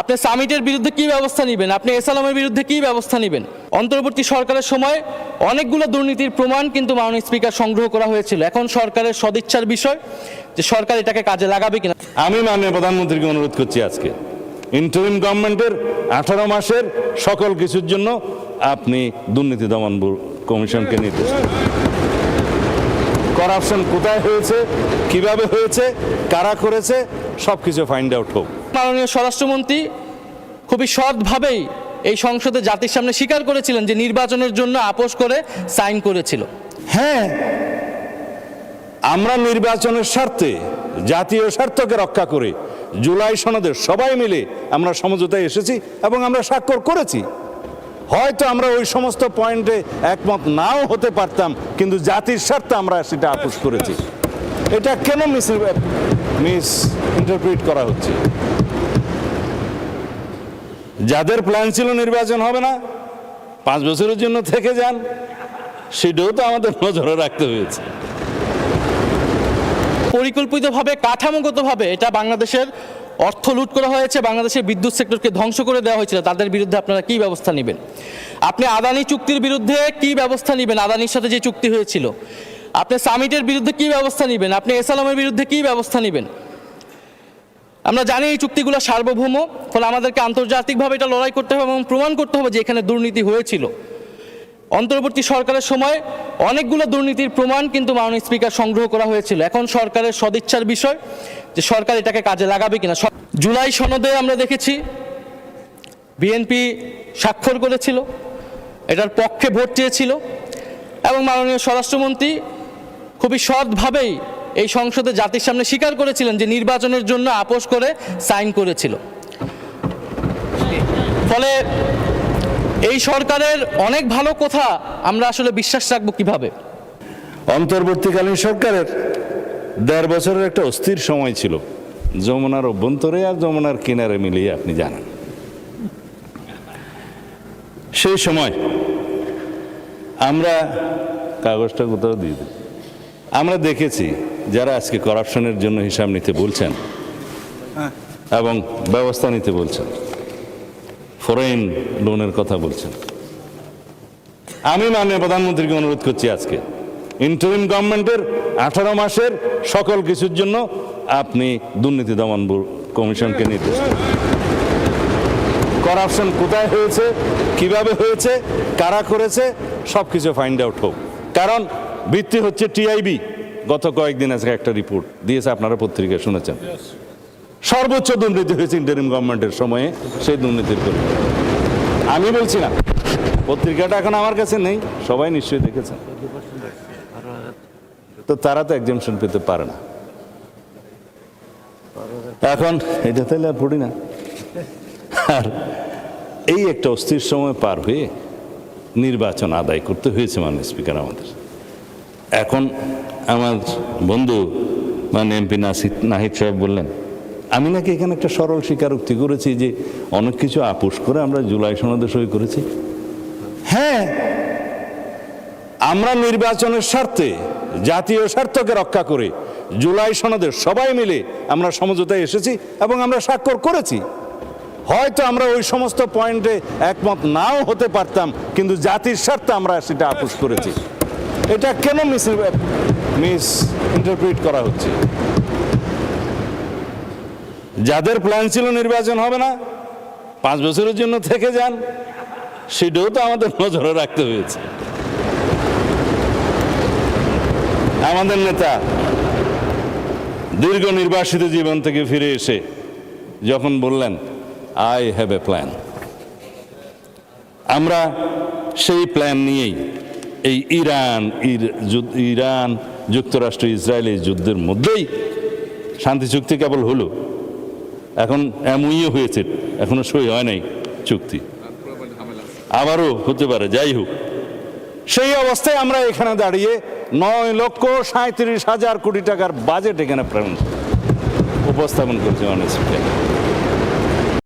আপনি সামিটের বিরুদ্ধে কি ব্যবস্থা নেবেন? আপনি এসালামের বিরুদ্ধে কি ব্যবস্থা নেবেন? অন্তর্বর্তী সরকারের সময় অনেকগুলো দুর্নীতির প্রমাণ কিন্তু মাননীয় স্পিকার সংগ্রহ করা হয়েছিল। এখন সরকারের সদিচ্ছার বিষয় যে সরকার এটাকে কাজে লাগাবে কিনা। আমি মাননীয় প্রধানমন্ত্রীকে অনুরোধ করছি আজকে ইন্টারিম গভর্নমেন্টের 18 মাসের সকল কিছুর জন্য আপনি দুর্নীতি দমন কমিশনকে নির্দেশ দিন। করাপশন কোথায় হয়েছে, কিভাবে হয়েছে, কারা করেছে, সবকিছু ফাইন্ড আউট হোক। মাননীয় স্বরাষ্ট্রমন্ত্রী খুবই সৎভাবেই এই সংসদে জাতির সামনে স্বীকার করেছিলেন যে নির্বাচনের জন্য আপোষ করে সাইন করেছিল। হ্যাঁ, আমরা নির্বাচনের স্বার্থে জাতীয় স্বার্থকে রক্ষা করে জুলাই সনদের সবাই মিলে আমরা সমঝোতায় এসেছি এবং আমরা স্বাক্ষর করেছি। হয়তো আমরা ওই সমস্ত পয়েন্টে একমত নাও হতে পারতাম, কিন্তু জাতির স্বার্থে আমরা সেটা আপোষ করেছি। এটা কেন মিস ইন্টারপ্রিট করা হচ্ছে? যাদের প্ল্যান ছিল নির্বাচন হবে না, 5 বছরের জন্য থেকে যান, সেটাও তো আমাদের নজরে রাখতে হয়েছে। পরিকল্পিতভাবে কাঠামোগতভাবে এটা বাংলাদেশের অর্থ লুট করা হয়েছে, বাংলাদেশের বিদ্যুৎ সেক্টরকে ধ্বংস করে দেওয়া হয়েছিল। তাদের বিরুদ্ধে আপনারা কি ব্যবস্থা নেবেন? আপনি আদানি চুক্তির বিরুদ্ধে কি ব্যবস্থা নেবেন? আদানির সাথে যে চুক্তি হয়েছিল। আপনি সামিটের বিরুদ্ধে কি ব্যবস্থা নেবেন? আপনি এসালামের বিরুদ্ধে কি ব্যবস্থা নেবেন? আমরা জানি এই চুক্তিগুলো সার্বভৌম, ফলে আমাদেরকে আন্তর্জাতিকভাবে এটা লড়াই করতে হবে এবং প্রমাণ করতে হবে যে এখানে দুর্নীতি হয়েছিল। অন্তর্বর্তী সরকারের সময় অনেকগুলো দুর্নীতির প্রমাণ কিন্তু মাননীয় স্পিকার সংগ্রহ করা হয়েছিল। এখন সরকারের সদিচ্ছার বিষয় যে সরকার এটাকে কাজে লাগাবে কিনা। জুলাই সনদে আমরা দেখেছি বিএনপি স্বাক্ষর করেছিল, এটার পক্ষে ভোট চেয়েছিল এবং মাননীয় স্বরাষ্ট্রমন্ত্রী খুবই সৎভাবেই এই সংসদে জাতির সামনে স্বীকার করেছিলেন যে নির্বাচনের জন্য আপোষ করে সাইন করেছিল। ফলে এই সরকারের অনেক ভালো কথা আমরা আসলে বিশ্বাস রাখবো কিভাবে? অন্তর্বর্তীকালীন সরকারের 1.5 বছরের একটা অস্থির সময় ছিল, যমুনার অভ্যন্তরে আর যমুনার কিনারে মিলিয়ে আপনি জানেন। সেই সময় আমরা কাগজটা কোথাও দিয়ে দিই, আমরা দেখেছি যারা আজকে করাপশনের জন্য হিসাব নিতে বলছেন এবং ব্যবস্থা নিতে বলছেন, ফরেন লোনের কথা বলছেন। আমি মাননীয় প্রধানমন্ত্রীকে অনুরোধ করছি আজকে ইন্টারিম গভর্নমেন্টের 18 মাসের সকল কিছুর জন্য আপনি দুর্নীতি দমন কমিশনকে নির্দেশ দিন। করাপশন কোথায় হয়েছে, কিভাবে হয়েছে, কারা করেছে, সবকিছু ফাইন্ড আউট হোক। কারণ ভিত্তি হচ্ছে টিআইবি গত কয়েকদিন আজকে একটা রিপোর্ট দিয়েছে, আপনারা পত্রিকায় শুনেছেন। সর্বোচ্চ দুর্নীতি হয়েছে ইন্টারিম গভর্নমেন্টের সময়ে, সেই দুর্নীতির করে আমি বলছি না, পত্রিকাটা এখন আমার কাছে নেই, সবাই নিশ্চয়ই দেখেছেন। তো তারা তো এক্সামশন পেতে পারে না। এখন এটা তাহলে আর পড়ি না। আর এই একটা অস্থির সময় পার হয়ে নির্বাচন আদায় করতে হয়েছে মাননীয় স্পিকার আমাদের। এখন আমার বন্ধু মানে এমপি নাহিদ সাহেব বললেন আমি নাকি এখানে একটা সরল স্বীকারোক্তি করেছি যে অনেক কিছু আপোষ করে আমরা জুলাই সনদে সই করেছি। হ্যাঁ, আমরা নির্বাচনের স্বার্থে জাতীয় স্বার্থকে রক্ষা করে জুলাই সনদের সবাই মিলে আমরা সমঝোতায় এসেছি এবং আমরা স্বাক্ষর করেছি। হয়তো আমরা ওই সমস্ত পয়েন্টে একমত নাও হতে পারতাম, কিন্তু জাতির স্বার্থে আমরা সেটা আপোষ করেছি। এটা কেন মিস ইন্টারপ্রিট করা হচ্ছে? যাদের প্ল্যান ছিল নির্বাচন হবে না, 5 বছরের জন্য থেকে যান, সেটাও তো আমাদের নজরে রাখতে হয়েছে। আমাদের নেতা দীর্ঘ নির্বাসিত জীবন থেকে ফিরে এসে যখন বললেন আই হ্যাভ এ প্ল্যান, আমরা সেই প্ল্যান নিয়েই এই ইরান যুক্তরাষ্ট্র ইসরায়েলের যুদ্ধের মধ্যেই শান্তি চুক্তি কেবল হলো, এখন এমইও হয়েছে, এখনো সই হয় নাই চুক্তি, আবারও হতে পারে। যাই হোক, সেই অবস্থায় আমরা এখানে দাঁড়িয়ে 9,37,000 কোটি টাকার বাজেট এখানে উপস্থাপন করছি মাননীয় স্পিকার।